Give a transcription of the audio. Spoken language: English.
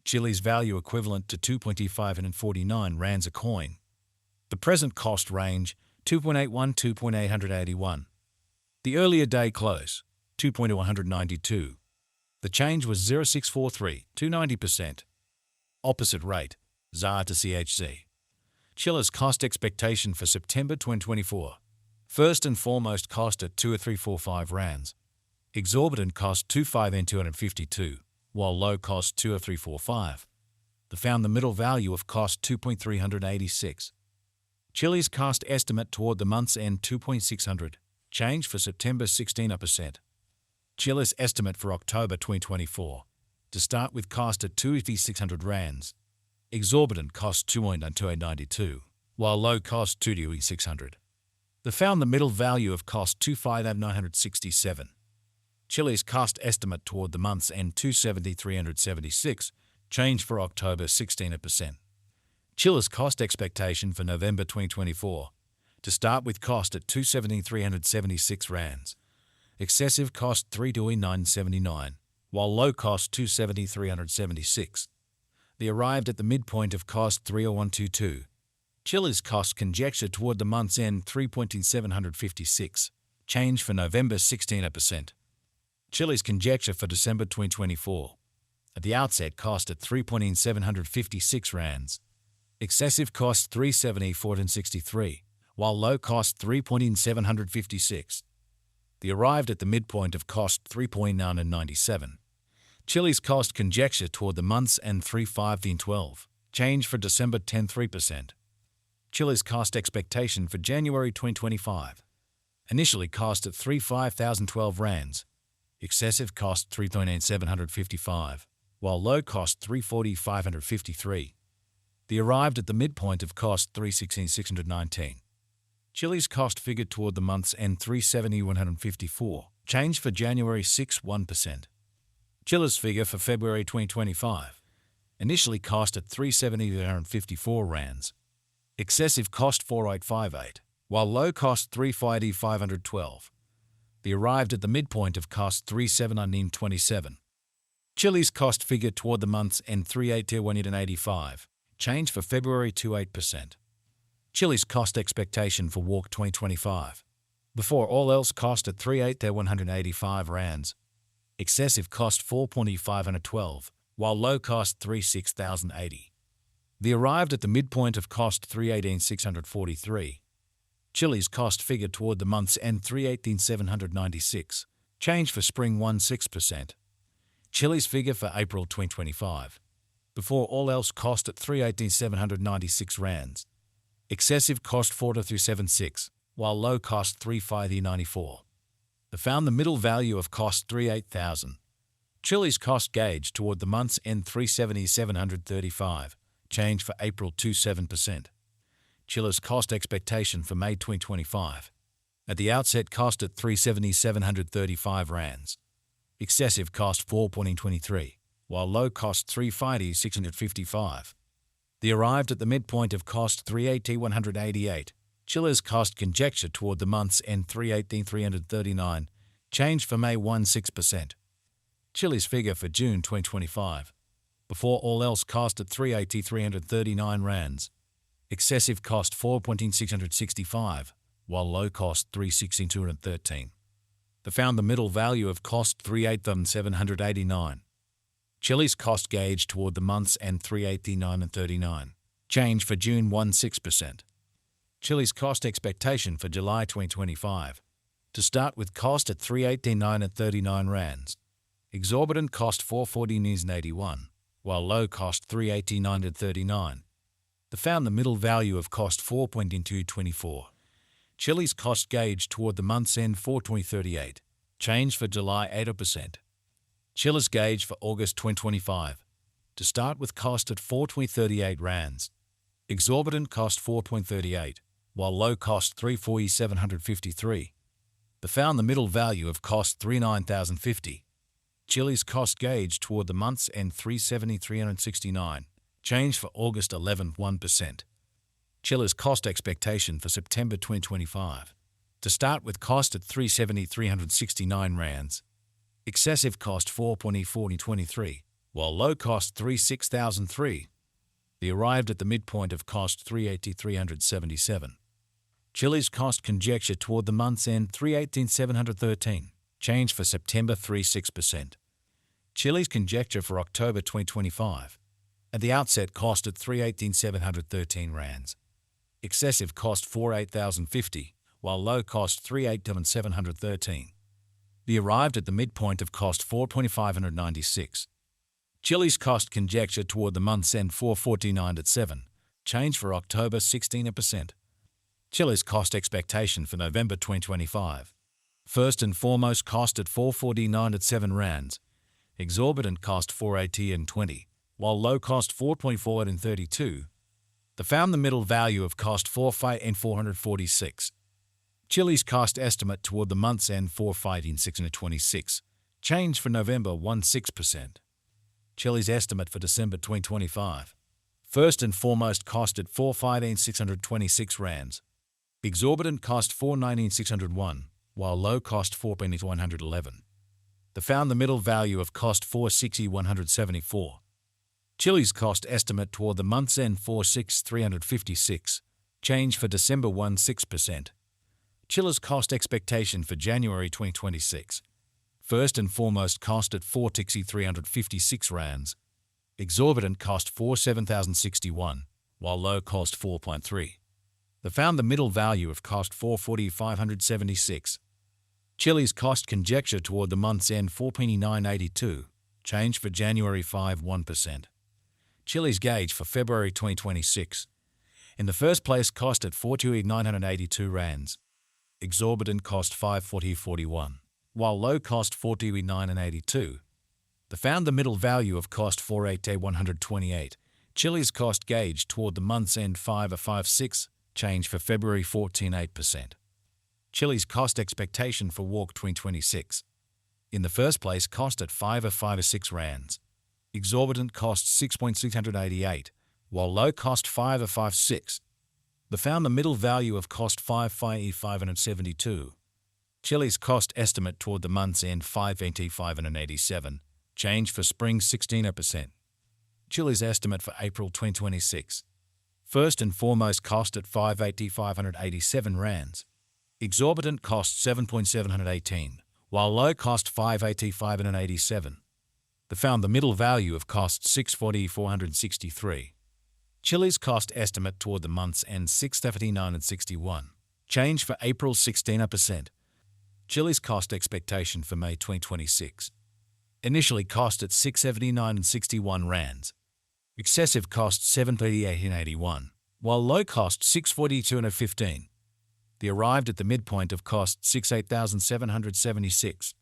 Chiliz value equivalent to 2.549 rands a coin. The present cost range 2.81 to 2.881. The earlier day close 2.192. The change was 0.643 to 90%. Opposite rate ZAR to CHZ. Chilliz cost expectation for September 2024. First and foremost cost at 2.345 rands. Exorbitant cost 2.5252, while low cost 2.345. They found the middle value of cost 2.386. Chilliz cost estimate toward the month's end 2.600. Change for September 16%. Chilliz estimate for October 2024. To start with cost at 2.600 rands. Exorbitant cost 2.2892, while low cost 2.600. They found the middle value of cost 2.5967. Chilliz cost estimate toward the month's end 2.7376. Change for October 16%. Chilliz cost expectation for November 2024. To start with cost at 2.7376 rands. Excessive cost 3.979, while low cost 2.7376. They arrived at the midpoint of cost 3.0122. Chilliz cost conjecture toward the month's end 3.756. Change for November 16%. Chilliz conjecture for December 2024. At the outset cost at 3.756 rands. Excessive cost 3.7463, while low cost 3.756. They arrived at the midpoint of cost 3.997. Chilliz cost conjecture toward the month's end 3.1512. Change for December 10.3%. Chilliz cost expectation for January 2025. Initially cost at 3.5012 rands. Excessive cost 3.8755, while low cost 3.4553. They arrived at the midpoint of cost 3.16619. Chilliz cost figure toward the month's end 3.7154. Change for January 6.1%. Chilliz figure for February 2025. Initially cost at 3.7054 rands. Excessive cost 4.858, while low cost 3.512. They arrived at the midpoint of cost 3.71927. Chilliz cost figure toward the month's end 3.81885. Change for February 2.8%. Chilliz cost expectation for Walk 2025. Before all else cost at 3.8 rands. Excessive cost 4.512, while low cost 3.6080. They arrived at the midpoint of cost 3.18643. Chilliz cost figure toward the month's end 3.18796. Change for spring 1.6%. Chilliz figure for April 2025. Before all else cost at 3.18796 rands. Excessive cost 4.276, while low cost 3.594. They found the middle value of cost 3.8000. Chilliz cost gauge toward the month's end 3.7735. Change for April 2.7%. Chilliz cost expectation for May 2025. At the outset cost at 3.7735 rands. Excessive cost 4.23, while low cost 3.655. They arrived at the midpoint of cost 3.188. Chilliz cost conjecture toward the month's end 3.339. Change for May 1.6%. Chilliz figure for June 2025. Before all else cost at 3.339 rands. Excessive cost 4.665, while low cost 3.16213. They found the middle value of cost 3.8789. Chilliz cost gauge toward the month's end 3.8939. Change for June 1.6%. Chilliz cost expectation for July 2025. To start with cost at 3.8939 rands. Exorbitant cost 4.4081, while low cost 3.8939. They found the middle value of cost 4.224. Chilliz cost gauge toward the month's end 4.2038. Change for July 8%. Chilliz gauge for August 2025. To start with cost at 4.2038 rands. Exorbitant cost 4.38, while low cost 3.4753. They found the middle value of cost 3.9050. Chilliz cost gauge toward the month's end 3.7369. Change for August 1%. Chilliz cost expectation for September 2025. To start with cost at 3.7369 rands. Excessive cost 4.4023, while low cost 36,003. They arrived at the midpoint of cost 380,377. Chilliz cost conjecture toward the month's end 318,713. Change for September 36%. Chilliz conjecture for October 2025. At the outset cost at 318,713 rands. Excessive cost 48,050, while low cost 387,713. They arrived at the midpoint of cost 425,596. Chilliz cost conjecture toward the month's end 449.7. Change for October 16%. Chilliz cost expectation for November 2025. First and foremost cost at 449.7 rands. Exorbitant cost 480.20, while low cost 4.48.32. They found the middle value of cost 446. Chilliz cost estimate toward the month's end 456.26. Change for November 16%. Chilliz estimate for December 2025. First and foremost cost at 415,626 rands. Exorbitant cost 419,601, while low cost 4,111. They found the middle value of cost 460,174. Chilliz cost estimate toward the month's end 46356. Change for December 16%. Chilliz cost expectation for January 2026. First and foremost cost at 460,356 rands. Exorbitant cost 47,061, while low cost 4.3. They found the middle value of cost 440,576. Chilliz cost conjecture toward the month's end 429.82. Change for January 1%. Chilliz gauge for February 2026. In the first place cost at 428,982 rands. Exorbitant cost 540.41, while low cost 429.82. They found the middle value of cost 480,128. Chilliz cost gauge toward the month's end 5.56. Change for February 14.8%. Chilliz cost expectation for Walk 2026. In the first place cost at 5.56 rands. Exorbitant cost 6.688, while low cost 5.56. They found the middle value of cost 5.572. Chilliz cost estimate toward the month's end 5.8587. Change for spring 16%. Chilliz estimate for April 2026. First and foremost cost at 580,587 rands. Exorbitant cost 7.718, while low cost 580,587. They found the middle value of cost 640,463. Chilliz cost estimate toward the month's end 639.61. Change for April 16%. Chilliz cost expectation for May 2026. Initially cost at 679.61 rands. Excessive cost 738.81, while low cost 642.15. They arrived at the midpoint of cost 68,776.